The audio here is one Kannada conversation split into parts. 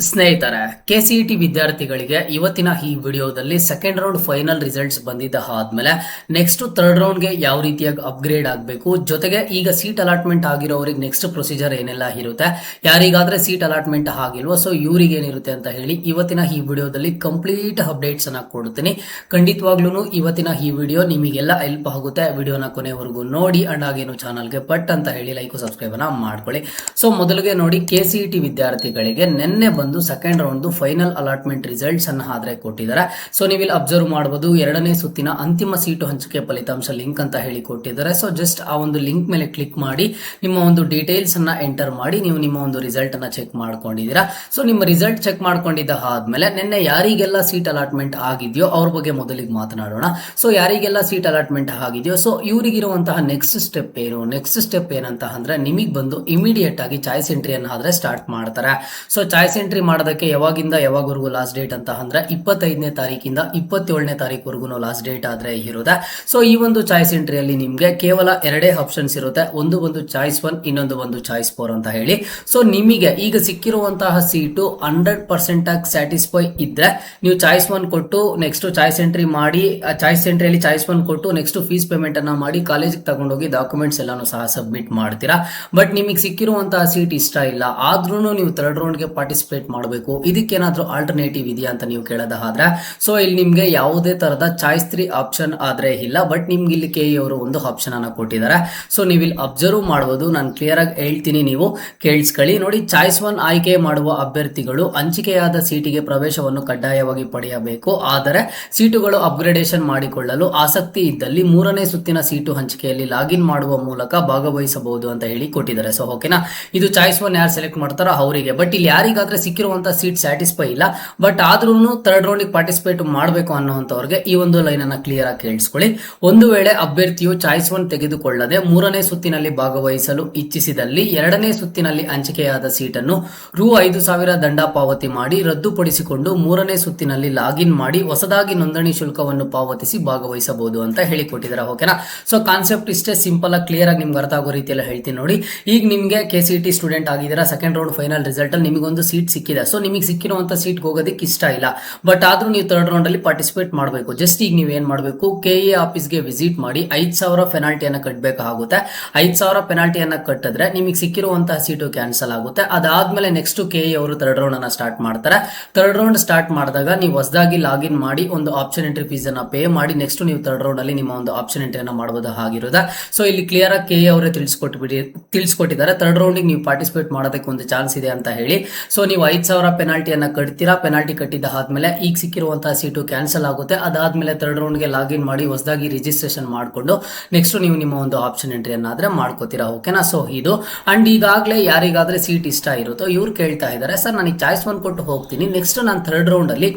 ಸ್ನೇಹಿತರೆ, ಕೆಸಿಇಟಿ ವಿದ್ಯಾರ್ಥಿಗಳಿಗೆ ಇವತ್ತಿನ ಈ ವಿಡಿಯೋದಲ್ಲಿ ಸೆಕೆಂಡ್ ರೌಂಡ್ ಫೈನಲ್ ರಿಸಲ್ಟ್ಸ್ ಬಂದಿದ್ದ ಆದ್ಮೇಲೆ ನೆಕ್ಸ್ಟ್ ಥರ್ಡ್ ರೌಂಡ್ಗೆ ಯಾವ ರೀತಿಯಾಗಿ ಅಪ್ಗ್ರೇಡ್ ಆಗಬೇಕು, ಜೊತೆಗೆ ಈಗ ಸೀಟ್ ಅಲಾಟ್ಮೆಂಟ್ ಆಗಿರೋರಿಗೆ ನೆಕ್ಸ್ಟ್ ಪ್ರೊಸೀಜರ್ ಏನೆಲ್ಲ ಇರುತ್ತೆ, ಯಾರಿಗಾದ್ರೆ ಸೀಟ್ ಅಲಾಟ್ಮೆಂಟ್ ಆಗಿಲ್ವೋ ಸೊ ಇವ್ರಿಗೆ ಏನಿರುತ್ತೆ ಅಂತ ಹೇಳಿ ಇವತ್ತಿನ ಈ ವಿಡಿಯೋದಲ್ಲಿ ಕಂಪ್ಲೀಟ್ ಅಪ್ಡೇಟ್ಸ್ ಅನ್ನ ಕೊಡ್ತೀನಿ. ಖಂಡಿತವಾಗ್ಲೂ ಇವತ್ತಿನ ಈ ವಿಡಿಯೋ ನಿಮಗೆಲ್ಲ ಹೆಲ್ಪ್ ಆಗುತ್ತೆ. ವಿಡಿಯೋನ ಕೊನೆವರೆಗೂ ನೋಡಿ ಅಂಡ್ ಹಾಗೇನು ಚಾನಲ್ಗೆ ಪಟ್ ಅಂತ ಹೇಳಿ ಲೈಕ್ ಸಬ್ಸ್ಕ್ರೈಬ್ ಅನ್ನ ಮಾಡ್ಕೊಳ್ಳಿ. ಸೊ ಮೊದಲಿಗೆ ನೋಡಿ, ಕೆಸಿಇಟಿ ವಿದ್ಯಾರ್ಥಿಗಳಿಗೆ ನಿನ್ನೆ ಬಂದು second round final allotment results ಅನ್ನ ಆದ್ರೆ ಕೊಟ್ಟಿದ್ದಾರೆ. ಸೊ ನೀವು ಇಲ್ಲಿ ಅಬ್ಸರ್ವ್ ಮಾಡಬಹುದು, ಎರಡನೇ ಸುತ್ತಿನ ಅಂತಿಮ ಸೀಟು ಹಂಚಿಕೆ ಫಲಿತಾಂಶ ಲಿಂಕ್ ಅಂತ ಹೇಳಿ ಕೊಟ್ಟಿದ್ದಾರೆ. ಸೊ ಜಸ್ಟ್ ಆ ಒಂದು ಲಿಂಕ್ ಮೇಲೆ ಕ್ಲಿಕ್ ಮಾಡಿ ನಿಮ್ಮ ಒಂದು ಡೀಟೇಲ್ಸ್ ಅನ್ನ ಎಂಟರ್ ಮಾಡಿ ನೀವು ನಿಮ್ಮ ಒಂದು ರಿಸಲ್ಟ್ ಅನ್ನ ಚೆಕ್ ಮಾಡ್ಕೊಂಡಿದ್ದೀರಾ. ಸೊ ನಿಮ್ಮ ರಿಸಲ್ಟ್ ಚೆಕ್ ಮಾಡ್ಕೊಂಡಿದ್ದ ಆದ್ಮೇಲೆ ನಿನ್ನೆ ಯಾರಿಗೆಲ್ಲ ಸೀಟ್ ಅಲಾಟ್ಮೆಂಟ್ ಆಗಿದೆಯೋ ಅವ್ರ ಬಗ್ಗೆ ಮೊದಲಿಗೆ ಮಾತನಾಡೋಣ. ಸೊ ಯಾರಿಗೆಲ್ಲ ಸೀಟ್ ಅಲಾಟ್ಮೆಂಟ್ ಆಗಿದೆಯೋ ಸೊ ಇವರಿಗಿರುವಂತಹ ನೆಕ್ಸ್ಟ್ ಸ್ಟೆಪ್ ಏನು, ನೆಕ್ಸ್ಟ್ ಸ್ಟೆಪ್ ಏನಂತ ಅಂದ್ರೆ ನಿಮಗೆ ಬಂದು ಇಮಿಡಿಯೇಟ್ ಆಗಿ ಚಾಯ್ಸ್ ಎಂಟ್ರಿ ಅನ್ನ ಆದ್ರೆ ಸ್ಟಾರ್ಟ್ ಮಾಡ್ತಾರೆ. ಸೊ ಚಾಯ್ಸ್ ಎಂಟ್ರಿ ಮಾಡೋದಕ್ಕೆ ಯಾವಾಗಿಂದ ಯಾವಾಗವರೆಗೂ ಲಾಸ್ಟ್ ಡೇಟ್ ಅಂತ ಅಂದ್ರೆ 25ನೇ ತಾರೀಕಿಂದ 27ನೇ ತಾರೀಕುವರೆಗೂ ಲಾಸ್ಟ್ ಡೇಟ್ ಆದ್ರೆ ಇರುತ್ತೆ. ಸೊ ಈ ಒಂದು ಚಾಯ್ಸ್ ಎಂಟ್ರಿಯಲ್ಲಿ ನಿಮ್ಗೆ ಕೇವಲ ಎರಡೇ ಆಪ್ಷನ್ಸ್ ಇರುತ್ತೆ, ಒಂದು ಚಾಯ್ಸ್ 1, ಇನ್ನೊಂದು ಚಾಯ್ಸ್ 4 ಅಂತ ಹೇಳಿ. ಸೊ ನಿಮಗೆ ಈಗ ಸಿಕ್ಕಿರುವಂತಹ ಸೀಟು 100% ಆಗಿ ಸ್ಯಾಟಿಸ್ಫೈ ಇದ್ರೆ ನೀವು ಚಾಯ್ಸ್ 1 ಕೊಟ್ಟು ನೆಕ್ಸ್ಟ್ ಚಾಯ್ಸ್ ಎಂಟ್ರಿ ಮಾಡಿ, ಚಾಯ್ಸ್ ಎಂಟ್ರಿಯಲ್ಲಿ ಚಾಯ್ಸ್ 1 ಕೊಟ್ಟು ನೆಕ್ಸ್ಟ್ ಫೀಸ್ ಪೇಮೆಂಟ್ ಅನ್ನ ಮಾಡಿ ಕಾಲೇಜಿಗೆ ತಗೊಂಡೋಗಿ ಡಾಕ್ಯುಮೆಂಟ್ಸ್ ಎಲ್ಲಾನು ಸಹ ಸಬ್ಮಿಟ್ ಮಾಡ್ತೀರಾ. ಬಟ್ ನಿಮಗೆ ಸಿಕ್ಕಿರುವಂತಹ ಸೀಟ್ ಇಷ್ಟ ಇಲ್ಲ ಆದ್ರೂ ನೀವು ಥರ್ಡ್ ರೌಂಡ್ಗೆ ಪಾರ್ಟಿಸಿಪೇಟ್ ಮಾಡಬೇಕು, ಇದಕ್ಕೇನಾದ್ರೂ ಆಲ್ಟರ್ನೇಟಿವ್ ಇದೆಯಾ ಅಂತ ನೀವು ಕೇಳೋದಾದ್ರೆ ಸೊ ಇಲ್ಲಿ ನಿಮ್ಗೆ ಯಾವುದೇ ತರದ ಚಾಯ್ಸ್ 3 ಆಪ್ಷನ್ ಆದ್ರೆ ಇಲ್ಲ. ಬಟ್ ನಿಮ್ಗೆ ಇಲ್ಲಿ ಕೆಇ ಅವರು ಒಂದು ಆಪ್ಷನ್ ಅನ್ನ ಕೊಟ್ಟಿದ್ದಾರೆ. ಸೊ ನೀವು ಇಲ್ಲಿ ಅಬ್ಸರ್ವ್ ಮಾಡಬಹುದು, ನಾನು ಕ್ಲಿಯರ್ ಆಗಿ ಹೇಳ್ತೀನಿ, ನೀವು ಕೇಳಿಸ್ಕೊಳ್ಳಿ. ನೋಡಿ, ಚಾಯ್ಸ್ 1 ಆಯ್ಕೆ ಮಾಡುವ ಅಭ್ಯರ್ಥಿಗಳು ಹಂಚಿಕೆಯಾದ ಸೀಟಿಗೆ ಪ್ರವೇಶವನ್ನು ಕಡ್ಡಾಯವಾಗಿ ಪಡೆಯಬೇಕು. ಆದರೆ ಸೀಟುಗಳು ಅಪ್ಗ್ರೇಡೇಷನ್ ಮಾಡಿಕೊಳ್ಳಲು ಆಸಕ್ತಿ ಇದ್ದಲ್ಲಿ 3ನೇ ಸುತ್ತಿನ ಸೀಟು ಹಂಚಿಕೆಯಲ್ಲಿ ಲಾಗಿನ್ ಮಾಡುವ ಮೂಲಕ ಭಾಗವಹಿಸಬಹುದು ಅಂತ ಹೇಳಿ ಕೊಟ್ಟಿದ್ದಾರೆ. ಸೊ ಓಕೆನಾ, ಇದು ಚಾಯ್ಸ್ 1 ಯಾರು ಸೆಲೆಕ್ಟ್ ಮಾಡ್ತಾರೋ ಅವರಿಗೆ. ಬಟ್ ಇಲ್ಲಿ ಯಾರಿಗಾದ್ರೆ ಸಿಕ್ಕಿರುವಂತ ಸೀಟ್ ಸ್ಯಾಟಿಸ್ಫೈ ಇಲ್ಲ ಬಟ್ ಆದ್ರೂ ಥರ್ಡ್ ರೌಂಡ್ ಪಾರ್ಟಿಸಿಪೇಟ್ ಮಾಡಬೇಕು ಅನ್ನೋಂಥವ್ರಿಗೆ ಈ ಒಂದು ಲೈನ್ ಅನ್ನ ಕ್ಲಿಯರ್ ಆಗಿ ಕೇಳಿಸ್ಕೊಳ್ಳಿ. ಒಂದು ವೇಳೆ ಅಭ್ಯರ್ಥಿಯು ಚಾಯ್ಸ್ 1 ತೆಗೆದುಕೊಳ್ಳದೆ 3ನೇ ಸುತ್ತಿನಲ್ಲಿ ಭಾಗವಹಿಸಲು ಇಚ್ಛಿಸಿದಲ್ಲಿ 2ನೇ ಸುತ್ತಿನಲ್ಲಿ ಹಂಚಿಕೆಯಾದ ಸೀಟನ್ನು ರೂ. 5,000 ದಂಡ ಪಾವತಿ ಮಾಡಿ ರದ್ದುಪಡಿಸಿಕೊಂಡು 3ನೇ ಸುತ್ತಿನಲ್ಲಿ ಲಾಗಿನ್ ಮಾಡಿ ಹೊಸದಾಗಿ ನೋಂದಣಿ ಶುಲ್ಕವನ್ನು ಪಾವತಿಸಿ ಭಾಗವಹಿಸಬಹುದು ಅಂತ ಹೇಳಿಕೊಟ್ಟಿದ್ದಾರೆ. ಓಕೆನಾ, ಸೊ ಕಾನ್ಸೆಪ್ಟ್ ಇಷ್ಟೇ ಸಿಂಪಲ್ ಆಗಿ ಕ್ಲಿಯರ್ ಆಗಿ ನಿಮ್ಗೆ ಅರ್ಥ ಆಗೋ ರೀತಿಯಲ್ಲಿ ಹೇಳ್ತೀನಿ ನೋಡಿ. ಈಗ ನಿಮ್ಗೆ ಕೆಸಿಇಟಿ ಸ್ಟೂಡೆಂಟ್ ಆಗಿದ್ದೀರಾ, ಸೆಕೆಂಡ್ ರೌಂಡ್ ಫೈನಲ್ ರಿಸಲ್ಟ್ ಅಲ್ಲಿ ನಿಮಗೊಂದು ಸೀಟ್ ಸಿಕ್ಕಿದೆ. ಸೊ ನಿಮಗೆ ಸಿಕ್ಕಿರುವಂತ ಸೀಟ್ಗೆ ಹೋಗೋದಕ್ಕೆ ಇಷ್ಟ ಇಲ್ಲ ಬಟ್ ಆದ್ರೂ ನೀವು ಥರ್ಡ್ ರೌಂಡ್ ಅಲ್ಲಿ ಪಾರ್ಟಿಸಿಪೇಟ್ ಮಾಡಬೇಕು. ಜಸ್ಟ್ ಈಗ ನೀವು ಏನ್ ಮಾಡಬೇಕು, ಕೆಇಎ ಆಫೀಸ್ಗೆ ವಿಸಿಟ್ ಮಾಡಿ 5,000 ಪೆನಾಲ್ಟಿಯನ್ನ ಕಟ್ಟಬೇಕಾಗುತ್ತೆ. 5,000 ಪೆನಾಲ್ಟಿಯನ್ನ ಕಟ್ಟಿದ್ರೆ ನಿಮಗೆ ಸಿಕ್ಕಿರುವಂತಹ ಸೀಟು ಕ್ಯಾನ್ಸಲ್ ಆಗುತ್ತೆ. ಅದಾದ್ಮೇಲೆ ನೆಕ್ಸ್ಟ್ ಕೆಇಎ ಅವರು ಥರ್ಡ್ ರೌಂಡ್ ಅನ್ನ ಸ್ಟಾರ್ಟ್ ಮಾಡ್ತಾರೆ. ಥರ್ಡ್ ರೌಂಡ್ ಸ್ಟಾರ್ಟ್ ಮಾಡಿದಾಗ ನೀವು ಹೊಸದಾಗಿ ಲಾಗಿನ್ ಮಾಡಿ ಒಂದು ಆಪ್ಷನ್ ಎಂಟ್ರಿ ಫೀಸ್ ಅನ್ನ ಪೇ ಮಾಡಿ ನೆಕ್ಸ್ಟ್ ನೀವು ಥರ್ಡ್ ರೌಂಡ್ ಅಲ್ಲಿ ನಿಮ್ಮ ಒಂದು ಆಪ್ಷನ್ ಎಂಟ್ರಿಯನ್ನ ಮಾಡಬಹುದು ಆಗಿರೋದ. ಸೊ ಇಲ್ಲಿ ಕ್ಲಿಯರ್ ಆಗಿ ಕೆಇಎ ಅವರೇ ತಿಳಿಸ್ಕೊಟ್ಟಿದ್ದಾರೆ ಥರ್ಡ್ ರೌಂಡ್ ನೀವು ಪಾರ್ಟಿಸಿಪೇಟ್ ಮಾಡೋದಕ್ಕೆ ಒಂದು ಚಾನ್ಸ್ ಇದೆ ಅಂತ ಹೇಳಿ. ಸೊ ನೀವು 5,000 ಪೆನಾಲ್ಟಿಯನ್ನ ಕಟ್ತೀರಾ. ಪೆನಾಲ್ಟಿ ಕಟ್ಟಿದ ಆದ್ಮೇಲೆ ಈಗ ಸಿಕ್ಕಿರುವಂತಹ ಸೀಟು ಕ್ಯಾನ್ಸಲ್ ಆಗುತ್ತೆ. ಅದಾದ್ಮೇಲೆ ಥರ್ಡ್ ರೌಂಡ್ಗೆ ಲಾಗಿನ್ ಮಾಡಿ ಹೊಸದಾಗಿ ರಿಜಿಸ್ಟ್ರೇಷನ್ ಮಾಡಿಕೊಂಡು ನೆಕ್ಸ್ಟ್ ನೀವು ನಿಮ್ಮ ಒಂದು ಆಪ್ಷನ್ ಎಂಟ್ರಿಯನ್ನಾದ್ರೆ ಮಾಡ್ಕೋತೀರಾ. ಓಕೆನಾ, ಸೊ ಇದು ಅಂಡ್ ಈಗಾಗಲೇ ಯಾರಿಗಾದ್ರೆ ಸೀಟ್ ಇಷ್ಟ ಇರುತ್ತೋ ಇವ್ರು ಕೇಳ್ತಾ ಇದ್ದಾರೆ, ಸರ್ ನನಗೆ ಚಾಯ್ಸ್ 1 ಕೊಟ್ಟು ಹೋಗ್ತೀನಿ, ನೆಕ್ಸ್ಟ್ ನಾನು ಥರ್ಡ್ ರೌಂಡ್ ಅಲ್ಲಿ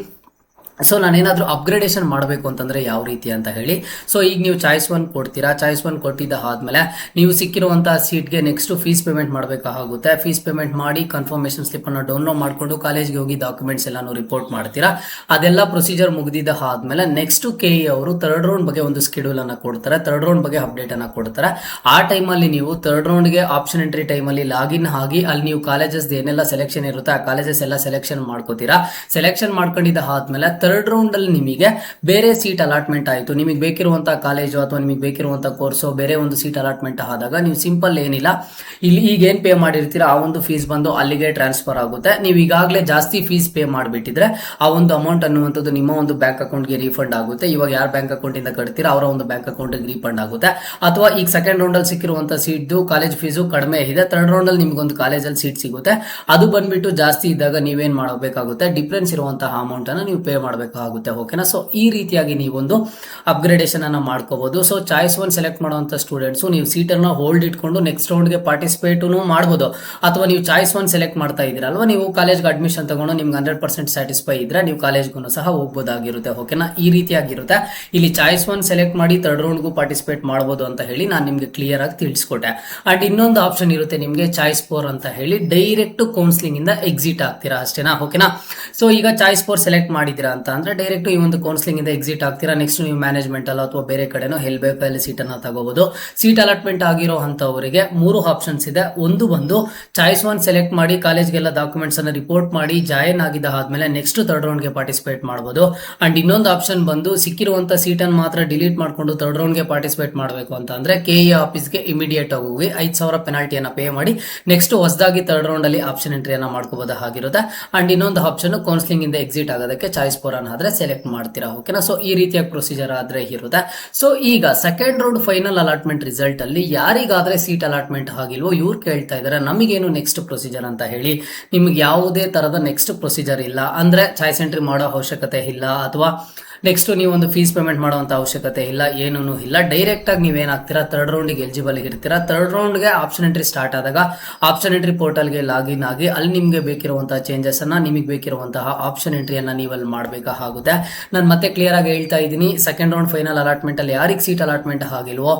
ಸೊ ನಾನೇನಾದ್ರೂ ಅಪ್ಗ್ರೇಡೇಷನ್ ಮಾಡಬೇಕು ಅಂತಂದ್ರೆ ಯಾವ ರೀತಿ ಅಂತ ಹೇಳಿ. ಸೊ ಈಗ ನೀವು ಚಾಯ್ಸ್ 1 ಕೊಡ್ತೀರಾ. ಚಾಯ್ಸ್ 1 ಕೊಟ್ಟಿದ್ದ ಆದ್ಮೇಲೆ ನೀವು ಸಿಕ್ಕಿರುವಂತಹ ಸೀಟ್ಗೆ ನೆಕ್ಸ್ಟ್ ಫೀಸ್ ಪೇಮೆಂಟ್ ಮಾಡಬೇಕಾಗುತ್ತೆ. ಫೀಸ್ ಪೇಮೆಂಟ್ ಮಾಡಿ ಕನ್ಫರ್ಮೇಶನ್ ಸ್ಲಿಪ್ ಅನ್ನು ಡೌನ್ಲೋಡ್ ಮಾಡಿಕೊಂಡು ಕಾಲೇಜ್ಗೆ ಹೋಗಿ ಡಾಕ್ಯುಮೆಂಟ್ಸ್ ಎಲ್ಲಾನು ರಿಪೋರ್ಟ್ ಮಾಡ್ತೀರಾ. ಅದೆಲ್ಲ ಪ್ರೊಸೀಜರ್ ಮುಗಿದಿದ್ದ ಆದ್ಮೇಲೆ ನೆಕ್ಸ್ಟ್ ಕೆಇ ಅವರು ಥರ್ಡ್ ರೌಂಡ್ ಬಗ್ಗೆ ಒಂದು ಸ್ಕೆಡ್ಯೂಲ್ ಅನ್ನ ಕೊಡ್ತಾರೆ, ಥರ್ಡ್ ರೌಂಡ್ ಬಗ್ಗೆ ಅಪ್ಡೇಟ್ ಅನ್ನ ಕೊಡ್ತಾರೆ. ಆ ಟೈಮಲ್ಲಿ ನೀವು ಥರ್ಡ್ ರೌಂಡ್ಗೆ ಆಪ್ಷನ್ ಎಂಟ್ರಿ ಟೈಮಲ್ಲಿ ಲಾಗಿನ್ ಆಗಿ ಅಲ್ಲಿ ನೀವು ಕಾಲೇಜಸ್ ಏನೆಲ್ಲ ಸೆಲೆಕ್ಷನ್ ಇರುತ್ತೆ ಆ ಕಾಲೇಜಸ್ ಎಲ್ಲ ಸೆಲೆಕ್ಷನ್ ಮಾಡ್ಕೋತೀರಾ. ಸೆಲೆಕ್ಷನ್ ಮಾಡ್ಕೊಂಡಿದ್ದ ಆದ್ಮೇಲೆ ಥರ್ಡ್ ರೌಂಡ್ ಅಲ್ಲಿ ನಿಮಗೆ ಬೇರೆ ಸೀಟ್ ಅಲಾಟ್ಮೆಂಟ್ ಆಯಿತು, ನಿಮಗೆ ಬೇಕಿರುವಂತಹ ಕಾಲೇಜು ಅಥವಾ ನಿಮಗೆ ಬೇಕಿರುವಂತಹ ಕೋರ್ಸು ಬೇರೆ ಒಂದು ಸೀಟ್ ಅಲಾಟ್ಮೆಂಟ್ ಆದಾಗ ನೀವು ಸಿಂಪಲ್ ಏನಿಲ್ಲ, ಇಲ್ಲಿ ಈಗ ಏನ್ ಪೇ ಮಾಡಿರ್ತೀರಾ ಆ ಒಂದು ಫೀಸ್ ಬಂದು ಅಲ್ಲಿಗೆ ಟ್ರಾನ್ಸ್ಫರ್ ಆಗುತ್ತೆ. ನೀವು ಈಗಾಗಲೇ ಜಾಸ್ತಿ ಫೀಸ್ ಪೇ ಮಾಡಿಬಿಟ್ಟಿದ್ರೆ ಆ ಒಂದು ಅಮೌಂಟ್ ಅನ್ನುವಂಥದ್ದು ನಿಮ್ಮ ಒಂದು ಬ್ಯಾಂಕ್ ಅಕೌಂಟ್ಗೆ ರೀಫಂಡ್ ಆಗುತ್ತೆ. ಇವಾಗ ಯಾರು ಬ್ಯಾಂಕ್ ಅಕೌಂಟ್ ಇಂದ ಕಟ್ತೀರಾ ಅವರ ಒಂದು ಬ್ಯಾಂಕ್ ಅಕೌಂಟ್ಗೆ ರೀಫಂಡ್ ಆಗುತ್ತೆ. ಅಥವಾ ಈಗ ಸೆಕೆಂಡ್ ರೌಂಡ್ ಅಲ್ಲಿ ಸಿಕ್ಕಿರುವಂತಹ ಸೀಟ್ ಕಾಲೇಜ್ ಫೀಸು ಕಡಿಮೆ ಇದೆ, ಥರ್ಡ್ ರೌಂಡ್ ಅಲ್ಲಿ ನಿಮ್ಗೊಂದು ಕಾಲೇಜಲ್ಲಿ ಸೀಟ್ ಸಿಗುತ್ತೆ, ಅದು ಬಂದ್ಬಿಟ್ಟು ಜಾಸ್ತಿ ಇದ್ದಾಗ ನೀವೇನ್ ಮಾಡಬೇಕಾಗುತ್ತೆ, ಡಿಫ್ರೆನ್ಸ್ ಇರುವಂತಹ ಅಮೌಂಟ್ ಅನ್ನು ನೀವು ಪೇ ಮಾಡಬೇಕಾಗುತ್ತೆ. ಓಕೆನಾ, ಸೊ ಈ ರೀತಿಯಾಗಿ ನೀವೊಂದು ಅಪ್ಗ್ರೇಡೇಷನ್ ಅನ್ನ ಮಾಡ್ಕೋಬಹುದು. ಸೊ ಚಾಯ್ಸ್ 1 ಸೆಲೆಕ್ಟ್ ಮಾಡುವಂತ ಸ್ಟೂಡೆಂಟ್ಸ್ ನೀವು ಸೀಟ್ ಅನ್ನ ಹೋಲ್ಡ್ ಇಟ್ಕೊಂಡು ನೆಕ್ಸ್ಟ್ ರೌಂಡ್ ಗೆ ಪಾರ್ಟಿಸಿಪೇಟ್ ಮಾಡಬಹುದು. ಅಥವಾ ನೀವು ಚಾಯ್ಸ್ 1 ಸೆಲೆಕ್ಟ್ ಮಾಡ್ತಾ ಇದ್ದೀರಲ್ವಾ, ನೀವು ಕಾಲೇಜ್ಗೆ ಅಡ್ಮಿಷನ್ ತಗೊಂಡು ನಿಮ್ಗೆ 100% ಸ್ಯಾಟಿಸ್ಫೈ ಇದ್ರೆ ನೀವು ಕಾಲೇಜ್ಗೂ ಸಹ ಹೋಗ್ಬೋದಾಗಿರುತ್ತೆ. ಓಕೆನಾ, ಈ ರೀತಿಯಾಗಿರುತ್ತೆ. ಇಲ್ಲಿ ಚಾಯ್ಸ್ 1 ಸೆಲೆಕ್ಟ್ ಮಾಡಿ ಥರ್ಡ್ ರೌಂಡ್ಗೂ ಪಾರ್ಟಿಸಿಪೇಟ್ ಮಾಡಬಹುದು ಅಂತ ಹೇಳಿ ನಾನು ನಿಮ್ಗೆ ಕ್ಲಿಯರ್ ಆಗಿ ತಿಳಿಸ್ಕೊಟ್ಟೆ. ಅಂಡ್ ಇನ್ನೊಂದು ಆಪ್ಷನ್ ಇರುತ್ತೆ ನಿಮ್ಗೆ ಚಾಯ್ಸ್ 4 ಅಂತ ಹೇಳಿ, ಡೈರೆಕ್ಟ್ ಕೌನ್ಸಿಲಿಂಗ್ ಇಂದ ಎಕ್ಸಿಟ್ ಆಗ್ತೀರಾ ಅಷ್ಟೇನಾ. ಓಕೆನಾ, ಸೊ ಈಗ ಚಾಯ್ಸ್ 4 ಸೆಲೆಕ್ಟ್ ಮಾಡಿದಿರಾ ಅಂತ ಅಂತ ಅಂದ್ರೆ ಡೈರೆಕ್ಟ್ ಈ ಒಂದು ಕೌನ್ಸಿಲಿಂಗ್ ಇಂದ ಎಕ್ಸಿಟ್ ಆಗ್ತೀರಾ. ನೆಕ್ಸ್ಟ್ ನೀವು ಮ್ಯಾನೇಜ್ಮೆಂಟ್ ಅಲ್ಲ ಅಥವಾ ಬೇರೆ ಕಡೆನೋ ಎಲ್ಲಿ ಬೇಕೋ ಅಲ್ಲಿ ಸೀಟ್ ಅನ್ನ ತಗೋಬಹುದು. ಸೀಟ್ ಅಲಾಟ್ಮೆಂಟ್ ಆಗಿರೋ ಅಂತವರಿಗೆ 3 ಆಪ್ಷನ್ಸ್ ಇದೆ. ಒಂದು ಬಂದು ಚಾಯ್ಸ್ 1 ಸೆಲೆಕ್ಟ್ ಮಾಡಿ ಕಾಲೇಜ್ಗೆಲ್ಲ ಡಾಕ್ಯುಮೆಂಟ್ಸ್ ಅನ್ನ ರಿಪೋರ್ಟ್ ಮಾಡಿ ಜಾಯಿನ್ ಆಗಿದ್ದ ಆದ್ಮೇಲೆ ನೆಕ್ಸ್ಟ್ ಥರ್ಡ್ ರೌಂಡ್ ಗೆ ಪಾರ್ಟಿಸಿಪೇಟ್ ಮಾಡಬಹುದು. ಅಂಡ್ ಇನ್ನೊಂದು ಆಪ್ಷನ್ ಬಂದು ಸಿಕ್ಕಿರುವಂತ ಸೀಟ್ ಅನ್ನು ಮಾತ್ರ ಡಿಲೀಟ್ ಮಾಡ್ಕೊಂಡು ಥರ್ಡ್ ರೌಂಡ್ ಗೆ ಪಾರ್ಟಿಸಿಪೇಟ್ ಮಾಡಬೇಕು ಅಂತ ಅಂದ್ರೆ ಕೆಇ ಆಫೀಸ್ಗೆ ಇಮಿಡಿಯೇಟ್ ಆಗಿ ಹೋಗಿ 5,000 ಪೆನಾಲ್ಟಿಯನ್ನ ಪೇ ಮಾಡಿ ನೆಕ್ಸ್ಟ್ ಹೊಸದಾಗಿ ಥರ್ಡ್ ರೌಂಡ್ ಅಲ್ಲಿ ಆಪ್ಷನ್ ಎಂಟ್ರಿಯನ್ನ ಮಾಡ್ಕೋಬಹುದಾಗಿರುತ್ತೆ. ಅಂಡ್ ಇನ್ನೊಂದು ಆಪ್ಷನ್ ಕೌನ್ಸಿಲಿಂಗ್ ಇಂದ ಎಕ್ಸಿಟ್ ಆಗೋದಕ್ಕೆ ಚಾಯ್ಸ್ 4 ಅನ್ನ ಆದ್ರೆ ಸೆಲೆಕ್ಟ್ ಮಾಡ್ತೀರಾ. ಓಕೆನಾ. ಸೊ ಈ ರೀತಿಯ ಪ್ರೊಸೀಜರ್ ಆದ್ರೆ ಇರುತ್ತೆ. ಸೊ ಈಗ second round final allotment result ಅಲ್ಲಿ ಯಾರಿಗಾದ್ರೆ ಸೀಟ್ ಅಲಾಟ್ಮೆಂಟ್ ಆಗಿಲ್ವೋ ಇವ್ರು ಕೇಳ್ತಾ ಇದಾರೆ ನಮಗೇನು ನೆಕ್ಸ್ಟ್ ಪ್ರೊಸೀಜರ್ ಅಂತ ಹೇಳಿ. ನಿಮ್ಗೆ ಯಾವುದೇ ತರದ ನೆಕ್ಸ್ಟ್ ಪ್ರೊಸೀಜರ್ ಇಲ್ಲ ಅಂದ್ರೆ ಚಾಯ್ಸ್ ಎಂಟ್ರಿ ಮಾಡೋ ಅವಶ್ಯಕತೆ ಇಲ್ಲ, ಅಥವಾ ನೆಕ್ಸ್ಟ್ ನೀವು ಒಂದು ಫೀಸ್ ಪೇಮೆಂಟ್ ಮಾಡುವಂತ ಅವಶ್ಯಕತೆ ಇಲ್ಲ, ಏನೂ ಇಲ್ಲ. ಡೈರೆಕ್ಟ್ ಆಗಿ ನೀವೇನಾಗ್ತೀರಾ ಥರ್ಡ್ ರೌಂಡ್ಗೆ ಎಲಿಜಿಬಲ್ ಇರ್ತೀರಾ. ಥರ್ಡ್ ರೌಂಡ್ಗೆ ಆಪ್ಷನ್ ಎಂಟ್ರಿ ಸ್ಟಾರ್ಟ್ ಆದಾಗ ಆಪ್ಷನ್ ಎಂಟ್ರಿ ಪೋರ್ಟಲ್ಗೆ ಲಾಗಿನ್ ಆಗಿ ಅಲ್ಲಿ ನಿಮ್ಗೆ ಬೇಕಿರುವಂತಹ ಚೇಂಜಸ್ ಅನ್ನ ನಿಮಗೆ ಬೇಕಿರುವಂತಹ ಆಪ್ಷನ್ ಎಂಟ್ರಿಯನ್ನ ನೀವಲ್ಲಿ ಮಾಡಬೇಕಾಗುತ್ತೆ. ನಾನು ಮತ್ತೆ ಕ್ಲಿಯರ್ ಆಗಿ ಹೇಳ್ತಾ ಇದ್ದೀನಿ, ಸೆಕೆಂಡ್ ರೌಂಡ್ ಫೈನಲ್ ಅಲಾಟ್ಮೆಂಟ್ ಅಲ್ಲಿ ಯಾರಿಗೆ ಸೀಟ್ ಅಲಾಟ್ಮೆಂಟ್ ಆಗಿಲ್ವೋ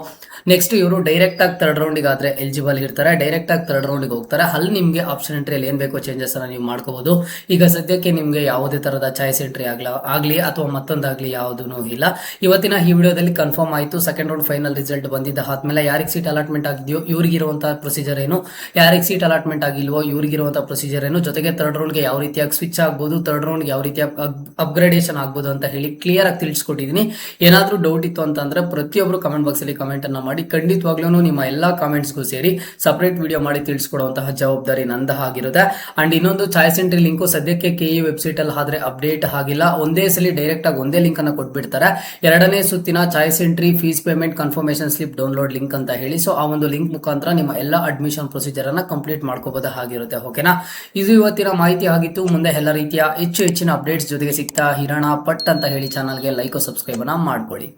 ನೆಕ್ಸ್ಟ್ ಇವರು ಡೈರೆಕ್ಟ್ ಆಗಿ ಥರ್ಡ್ ರೌಂಡ್ಗೆ ಆದ್ರೆ ಎಲಿಜಿಬಲ್ ಇರ್ತಾರೆ. ಡೈರೆಕ್ಟ್ ಆಗಿ ಥರ್ಡ್ ರೌಂಡ್ಗೆ ಹೋಗ್ತಾರೆ. ಅಲ್ಲಿ ನಿಮ್ಗೆ ಆಪ್ಷನ್ ಎಂಟ್ರಿಯಲ್ಲಿ ಏನ್ ಬೇಕೋ ಚೇಂಜಸ್ ಅನ್ನ ನೀವು ಮಾಡ್ಕೋಬಹುದು. ಈಗ ಸದ್ಯಕ್ಕೆ ನಿಮ್ಗೆ ಯಾವುದೇ ತರಹದ ಚಾಯ್ಸ್ ಎಂಟ್ರಿ ಆಗ್ಲಿ ಅಥವಾ ಮತ್ತೊಂದಾಗ್ಲಿ ಯಾವುದೂ ಇಲ್ಲ. ಇವತ್ತಿನ ಈ ವಿಡಿಯೋದಲ್ಲಿ ಕನ್ಫರ್ಮ್ ಆಯ್ತು ಸೆಕೆಂಡ್ ರೌಂಡ್ ಫೈನಲ್ ರಿಸಲ್ಟ್ ಬಂದಿದ್ದ ಆದ್ಮೇಲೆ ಯಾರಿಗೆ ಸೀಟ್ ಅಲಾಟ್ಮೆಂಟ್ ಆಗಿದೆಯೋ ಇವ್ರಿಗಿರುವಂತಹ ಪ್ರೊಸೀಜರ್ ಏನು, ಯಾರಿಗೆ ಸೀಟ್ ಅಲಾಟ್ಮೆಂಟ್ ಆಗಿಲ್ವೋ ಇವ್ರಿಗಿರುವಂತಹ ಪ್ರೊಸೀಜರ್ ಏನು, ಜೊತೆಗೆ ಥರ್ಡ್ ರೌಂಡ್ಗೆ ಯಾವ ರೀತಿಯಾಗಿ ಸ್ವಿಚ್ ಆಗ್ಬೋದು, ಥರ್ಡ್ ರೌಂಡ್ಗೆ ಯಾವ ರೀತಿಯ ಅಪ್ಗ್ರೇಡೇಷನ್ ಆಗ್ಬೋದು ಅಂತ ಹೇಳಿ ಕ್ಲಿಯರ್ ಆಗಿ ತಿಳಿಸ್ಕೊಟ್ಟಿದ್ದೀನಿ. ಏನಾದ್ರೂ ಡೌಟ್ ಇತ್ತು ಅಂತಂದ್ರೆ ಪ್ರತಿಯೊಬ್ರು ಕಮೆಂಟ್ ಬಾಕ್ಸ್ ಅಲ್ಲಿ ಕಮೆಂಟ್ ಅನ್ನ ಮಾಡಿ. ಖಂಡಿತವಾಗ್ಲೂ ನಿಮ್ಮ ಎಲ್ಲಾ ಕಾಮೆಂಟ್ಸ್ಗೂ ಸೇರಿ ಸಪರೇಟ್ ವಿಡಿಯೋ ಮಾಡಿ ತಿಳಿಸ್ಕೊಡುವಂತಹ ಜವಾಬ್ದಾರಿ ನಂದ ಆಗಿರುತ್ತೆ. ಅಂಡ್ ಇನ್ನೊಂದು ಚಾಯ್ಸ್ ಎಂಟ್ರಿ ಲಿಂಕ್ ಸದ್ಯಕ್ಕೆ ಕೆಇ ವೆಬ್ಸೈಟ್ ಅಲ್ಲಿ ಆದ್ರೆ ಅಪ್ಡೇಟ್ ಆಗಿಲ್ಲ. ಒಂದೇ ಸಲ ಡೈರೆಕ್ಟ್ ಆಗಿ ಒಂದೇ ಲಿಂಕ್ ಅನ್ನ ಕೊಟ್ಬಿಡ್ತಾರೆ, ಎರಡನೇ ಸುತ್ತಿನ choice entry fees payment confirmation slip download link ಅಂತ ಹೇಳಿ. ಸೊ ಆ ಒಂದು ಲಿಂಕ್ ಮುಖಾಂತರ ನಿಮ್ಮ ಎಲ್ಲ ಅಡ್ಮಿಷನ್ ಪ್ರೊಸೀಜರ್ ಅನ್ನ ಕಂಪ್ಲೀಟ್ ಮಾಡ್ಕೋಬಹುದಾಗಿರುತ್ತೆ. ಓಕೆನಾ. ಇದು ಇವತ್ತಿನ ಮಾಹಿತಿ ಆಗಿತ್ತು. ಮುಂದೆ ಎಲ್ಲ ರೀತಿಯ ಹೆಚ್ಚಿನ ಅಪ್ಡೇಟ್ಸ್ ಜೊತೆಗೆ ಸಿಗ್ತಾ ಇರೋಣ. ಪಟ್ ಅಂತ ಹೇಳಿ ಚಾನಲ್ಗೆ ಲೈಕ್ ಸಬ್ಸ್ಕ್ರೈಬ್ ಅನ್ನ ಮಾಡ್ಕೊಳ್ಳಿ.